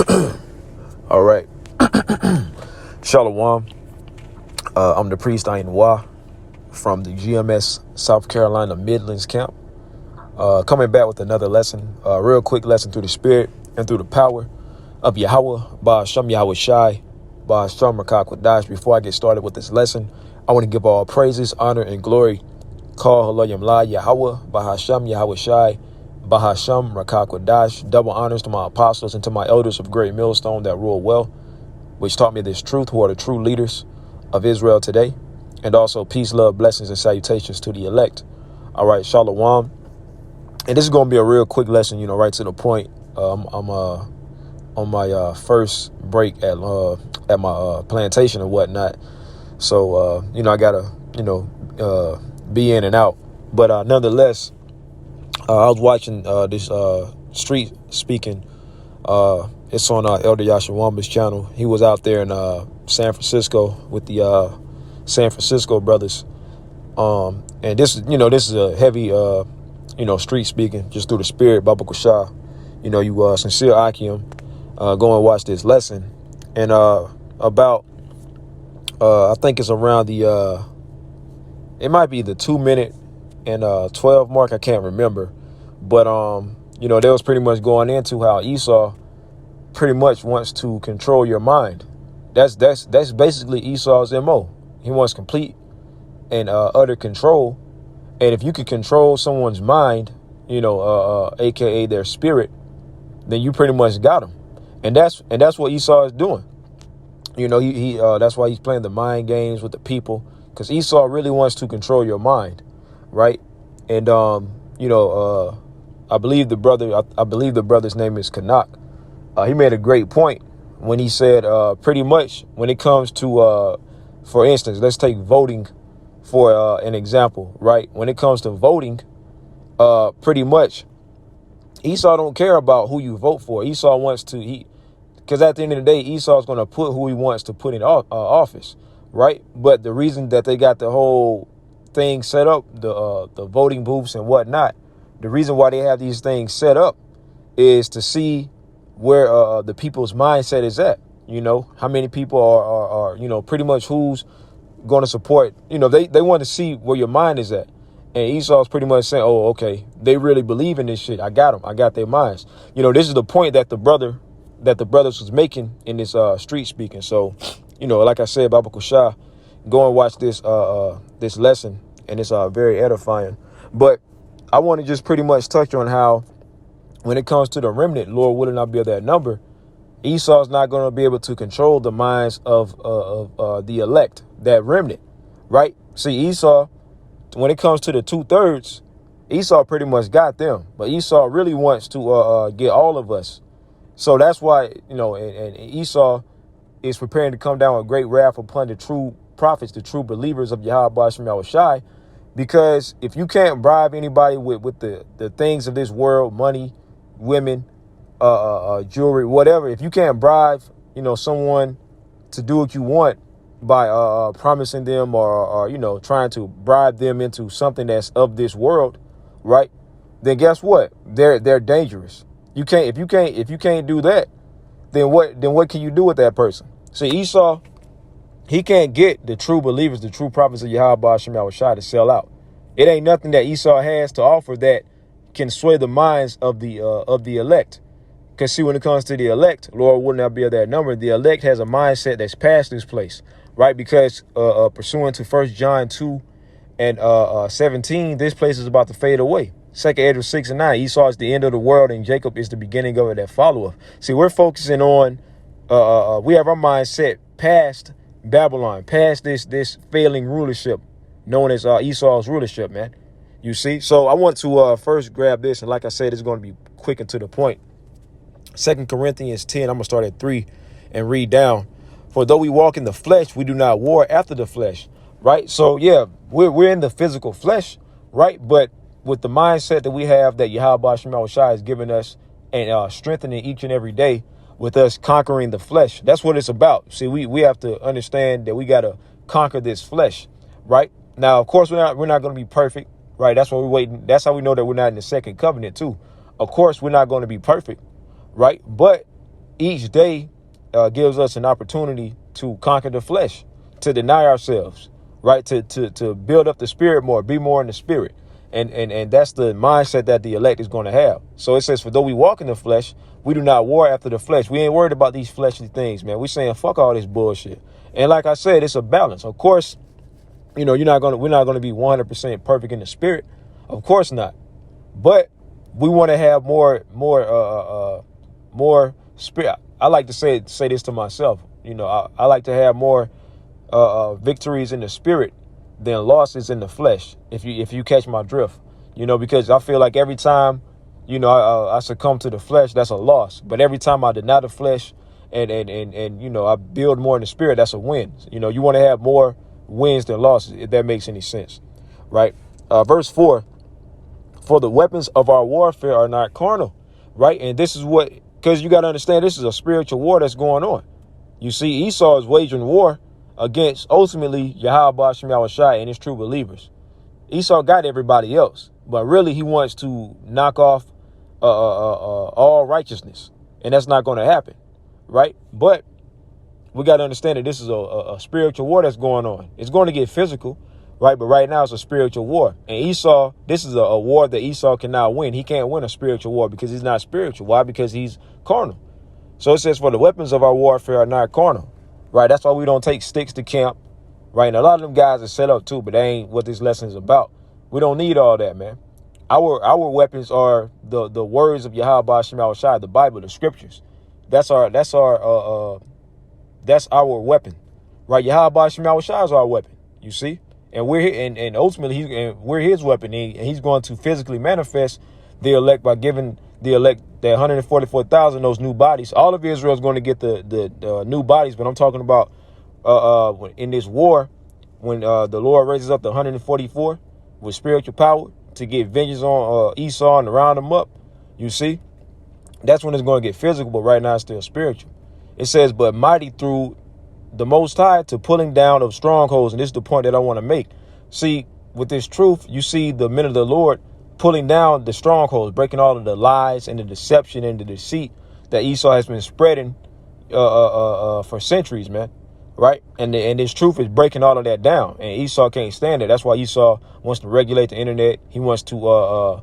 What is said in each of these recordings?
All right. Shalom. I'm the priest Ayin Wa from the GMS South Carolina Midlands camp. Coming back with another lesson, a real quick lesson through the spirit and through the power of Yahweh, Ba'asham Yahweh Shai, Ba'asham Rakak Wadash. Before I get started with this lesson, I want to give all praises, honor, and glory. Call Halayim La Yahweh, Ba'asham Yahweh Shai, Bahasham Rakak Wadash. Double honors to my apostles and to my elders of Great Millstone that rule well, which taught me this truth, who are the true leaders of Israel today. And also peace, love, blessings, and salutations to the elect. All right, Shalom. And this is going to be a real quick lesson, right to the point. I'm on my first break at my plantation and whatnot. So, I got to, be in and out. But nonetheless, I was watching this street speaking. It's on Elder Yashawamba's channel. He was out there in San Francisco with the San Francisco brothers. And this is a heavy, street speaking just through the spirit, Baba Kushah. You sincere Akim, go and watch this lesson. And about, I think it's around the, it might be the 2 minute and 12 mark. I can't remember. But, they was pretty much going into how Esau pretty much wants to control your mind. That's basically Esau's MO. He wants complete and utter control. And if you could control someone's mind, aka their spirit, then you pretty much got them. And that's what Esau is doing. He that's why he's playing the mind games with the people, because Esau really wants to control your mind, right? And I believe the brother's name is Kanak. He made a great point when he said pretty much when it comes to, for instance, let's take voting for an example, right? When it comes to voting, pretty much Esau don't care about who you vote for. Esau wants to, because at the end of the day, Esau's going to put who he wants to put in office, right? But the reason that they got the whole thing set up, the voting booths and whatnot, the reason why they have these things set up is to see where the people's mindset is at. How many people are pretty much who's going to support. They want to see where your mind is at. And Esau's pretty much saying, oh, okay, they really believe in this shit. I got them. I got their minds. This is the point that the brothers was making in this street speaking. So, like I said, Baba Kushah, go and watch this this lesson, and it's very edifying. But I want to just pretty much touch on how, when it comes to the remnant, Lord willing, I'll be of that number. Esau's not going to be able to control the minds of the elect, that remnant, right? See, Esau, when it comes to the 2/3, Esau pretty much got them, but Esau really wants to get all of us. So that's why, and Esau is preparing to come down with great wrath upon the true prophets, the true believers of Yahweh Ba'asham Yahweh Shai. Because if you can't bribe anybody with the things of this world, money, women, jewelry, whatever, if you can't bribe, someone to do what you want by promising them or trying to bribe them into something that's of this world, right? Then guess what? They're dangerous. If you can't do that, then what can you do with that person? See, Esau, he can't get the true believers, the true prophets of Yahweh Ba'asham Yahweh Shai to sell out. It ain't nothing that Esau has to offer that can sway the minds of the elect. Because see, when it comes to the elect, Lord would not be of that number. The elect has a mindset that's past this place, right? Because pursuant to 1 John 2 and 17, this place is about to fade away. 2nd Ezra 6 and 9, Esau is the end of the world and Jacob is the beginning of it that followeth. See, we're focusing on, we have our mindset past Babylon, past this failing rulership known as Esau's rulership, man. You see? So I want to first grab this. And like I said, it's going to be quick and to the point. 2 Corinthians 10, I'm going to start at 3 and read down. For though we walk in the flesh, we do not war after the flesh. Right? So, yeah, we're in the physical flesh. Right? But with the mindset that we have that Yahweh Ba'asham Yahweh Shai has given us and strengthening each and every day with us conquering the flesh. That's what it's about. See, we have to understand that we got to conquer this flesh. Right? Now, of course, we're not going to be perfect. Right. That's why we're waiting. That's how we know that we're not in the second covenant, too. Of course, we're not going to be perfect. Right. But each day gives us an opportunity to conquer the flesh, to deny ourselves, right? To build up the spirit more, be more in the spirit. And that's the mindset that the elect is going to have. So it says, for though we walk in the flesh, we do not war after the flesh. We ain't worried about these fleshly things, man. We saying fuck all this bullshit. And like I said, it's a balance. Of course, we're not going to be 100% perfect in the spirit. Of course not. But we want to have more spirit. I like to say this to myself. I like to have more victories in the spirit than losses in the flesh. If you catch my drift, because I feel like every time, I succumb to the flesh, that's a loss. But every time I deny the flesh and I build more in the spirit, that's a win. You want to have more wins than losses, if that makes any sense, right? Verse 4, for the weapons of our warfare are not carnal, right? And this is because you got to understand, this is a spiritual war that's going on. You see, Esau is waging war against ultimately Yahweh Shem Yahushai and his true believers. Esau got everybody else, but really he wants to knock off all righteousness, and that's not going to happen, right? But we got to understand that this is a spiritual war that's going on. It's going to get physical, right? But right now it's a spiritual war. And Esau, this is a war that Esau cannot win. He can't win a spiritual war because he's not spiritual. Why? Because he's carnal. So it says, for the weapons of our warfare are not carnal, right? That's why we don't take sticks to camp, right? And a lot of them guys are set up too, but they ain't what this lesson is about. We don't need all that, man. Our weapons are the words of Yahweh Shem Yahushai, the Bible, the scriptures. That's our weapon, right? Yahweh Shem Yahushai is our weapon, you see? And and ultimately we're his weapon, and he's going to physically manifest the elect by giving the elect that 144,000 those new bodies. All of Israel is going to get the new bodies, but I'm talking about in this war when the Lord raises up the 144 with spiritual power to get vengeance on Esau and to round them up. You see, that's when it's going to get physical, but right now it's still spiritual. It says, but mighty through the Most High to pulling down of strongholds. And this is the point that I want to make. See, with this truth, you see the men of the Lord pulling down the strongholds, breaking all of the lies and the deception and the deceit that Esau has been spreading for centuries, man. Right. And this truth is breaking all of that down. And Esau can't stand it. That's why Esau wants to regulate the internet. He wants to,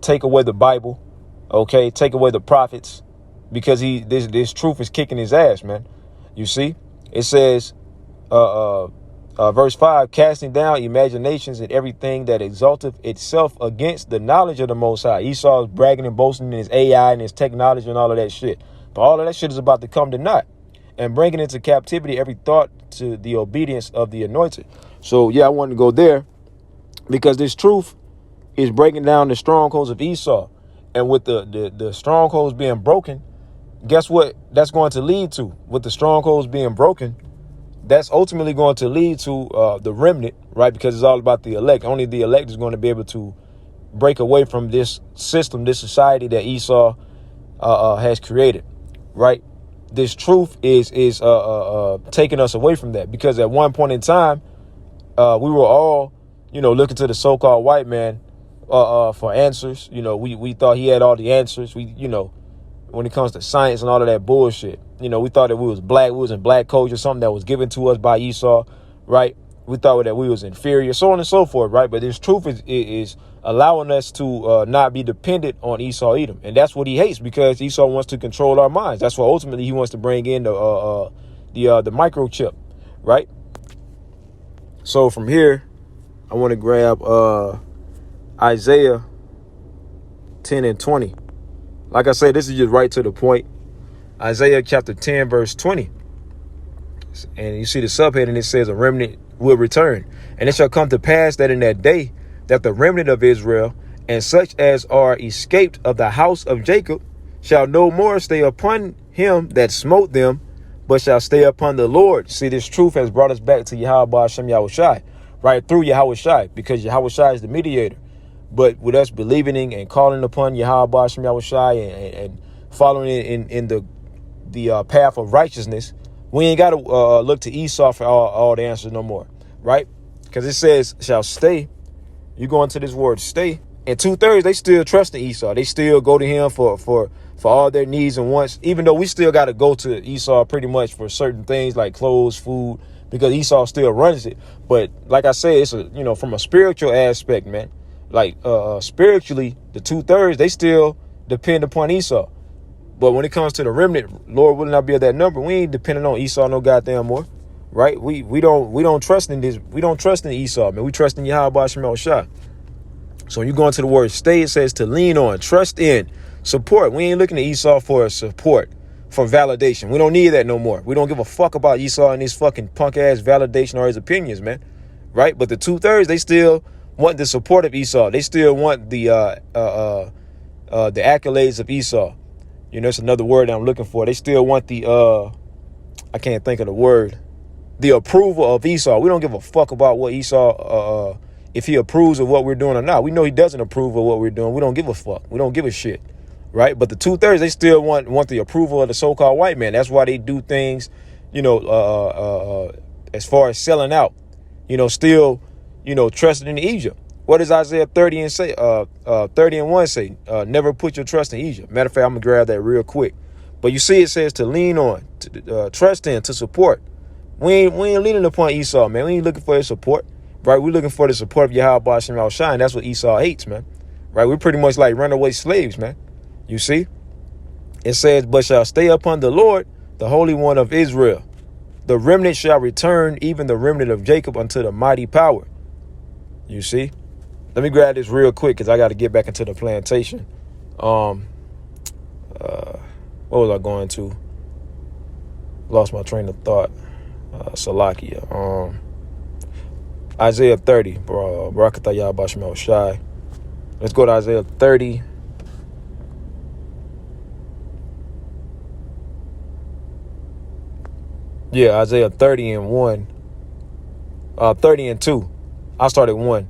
take away the Bible. OK, take away the prophets, because this truth is kicking his ass, man. You see, it says, verse 5, casting down imaginations and everything that exalteth itself against the knowledge of the Most High. Esau is bragging and boasting in his AI and his technology and all of that shit. But all of that shit is about to come to naught, and bringing into captivity every thought to the obedience of the anointed. So, yeah, I wanted to go there because this truth is breaking down the strongholds of Esau. And with the strongholds being broken, guess what that's going to lead to? With the strongholds being broken, that's ultimately going to lead to the remnant, right? Because it's all about the elect. Only the elect is going to be able to break away from this system, this society that Esau has created, right? This truth is taking us away from that, because at one point in time, we were all, looking to the so-called white man for answers. We thought he had all the answers. When it comes to science and all of that bullshit, we thought that we was black. We was in black culture, something that was given to us by Esau, right? We thought that we was inferior, so on and so forth, right? But this truth is allowing us to not be dependent on Esau Edom. And that's what he hates, because Esau wants to control our minds. That's why ultimately he wants to bring in the microchip, right? So from here, I want to grab Isaiah 10 and 20. Like I said, this is just right to the point. Isaiah chapter 10, verse 20. And you see the subheading, it says a remnant will return. And it shall come to pass that in that day that the remnant of Israel and such as are escaped of the house of Jacob shall no more stay upon him that smote them, but shall stay upon the Lord. See, this truth has brought us back to Yahweh Shem Yahushai, right? Through Yahushai, because Yahushai is the mediator. But with us believing and calling upon Yahweh Shem Yahushai and following in the path of righteousness, we ain't got to look to Esau for all the answers no more, right? Because it says shall stay. You go into this word stay, And 2/3, they still trust in Esau. They still go to him for all their needs and wants, even though we still got to go to Esau pretty much for certain things like clothes, food, because Esau still runs it. But like I said, it's from a spiritual aspect, man. Like spiritually, the 2/3, they still depend upon Esau. But when it comes to the remnant, Lord will not be of that number. We ain't depending on Esau no goddamn more, right? We don't trust in this. We don't trust in Esau, man. We trust in Yahweh Shemel Shah. So when you go into the word stay, it says to lean on, trust in, support. We ain't looking to Esau for support, for validation. We don't need that no more. We don't give a fuck about Esau and his fucking punk ass validation or his opinions, man. Right? But the 2/3, they still want the support of Esau. They still want the accolades of Esau. It's another word that I'm looking for. They still want the I can't think of the word. The approval of Esau. We don't give a fuck about what Esau if he approves of what we're doing or not. We know he doesn't approve of what we're doing. We don't give a fuck. We don't give a shit. Right? But the 2/3, they still want the approval of the so-called white man. That's why they do things, as far as selling out, still, trusting in Egypt. What does Isaiah 30 and 1 say? Never put your trust in Egypt. Matter of fact, I'm gonna grab that real quick. But you see, it says to lean on, to trust in, to support. We ain't leaning upon Esau, man. We ain't looking for his support. Right, we're looking for the support of Yahweh Shemel Shah. That's what Esau hates, man. Right, we're pretty much like runaway slaves, man. You see, it says, but shall stay upon the Lord, the Holy One of Israel. The remnant shall return, even the remnant of Jacob, unto the mighty power. You see, let me grab this real quick because I got to get back into the plantation. What was I going to? Lost my train of thought. Salakia. Isaiah 30, Barakatah Yahweh Shemel Shai. Let's go to Isaiah 30. Yeah, Isaiah 30 and 1. 30 and 2. I started 1.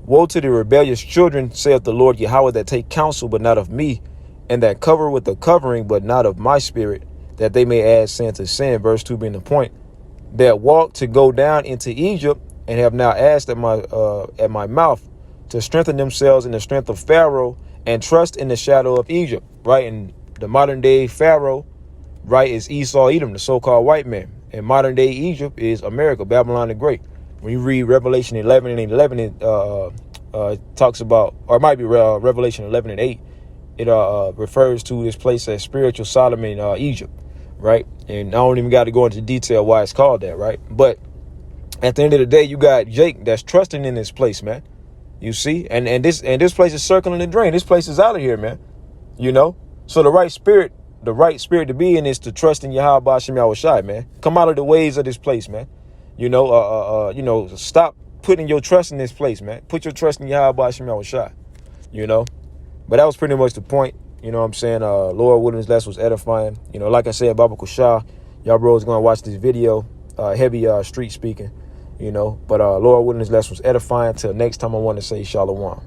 Woe to the rebellious children, saith the Lord Yahweh, that take counsel, but not of me, and that cover with the covering, but not of my spirit, that they may add sin to sin. Verse 2 being the point. That walk to go down into Egypt, and have now asked at my mouth to strengthen themselves in the strength of Pharaoh and trust in the shadow of Egypt. Right? And the modern day Pharaoh, right, is Esau Edom, the so-called white man. And modern day Egypt is America, Babylon the Great. When you read Revelation 11 and 11, it talks about, or it might be Revelation 11 and 8. It refers to this place as spiritual Sodom in Egypt. Right? And I don't even got to go into detail why it's called that. Right? But at the end of the day, you got Jake that's trusting in this place, man. You see, and this place is circling the drain. This place is out of here, man. So the right spirit to be in is to trust in Yahweh Shemel Shai, man. Come out of the ways of this place, man. Stop putting your trust in this place, man. Put your trust in Yahweh Shemel Shai. But that was pretty much the point. You know what I'm saying? Lord Williams' lesson was edifying. Like I said, Baba Kushah, y'all bros gonna watch this video. Heavy street speaking. But Lord Williams' lesson was edifying. Till next time, I want to say Shalom.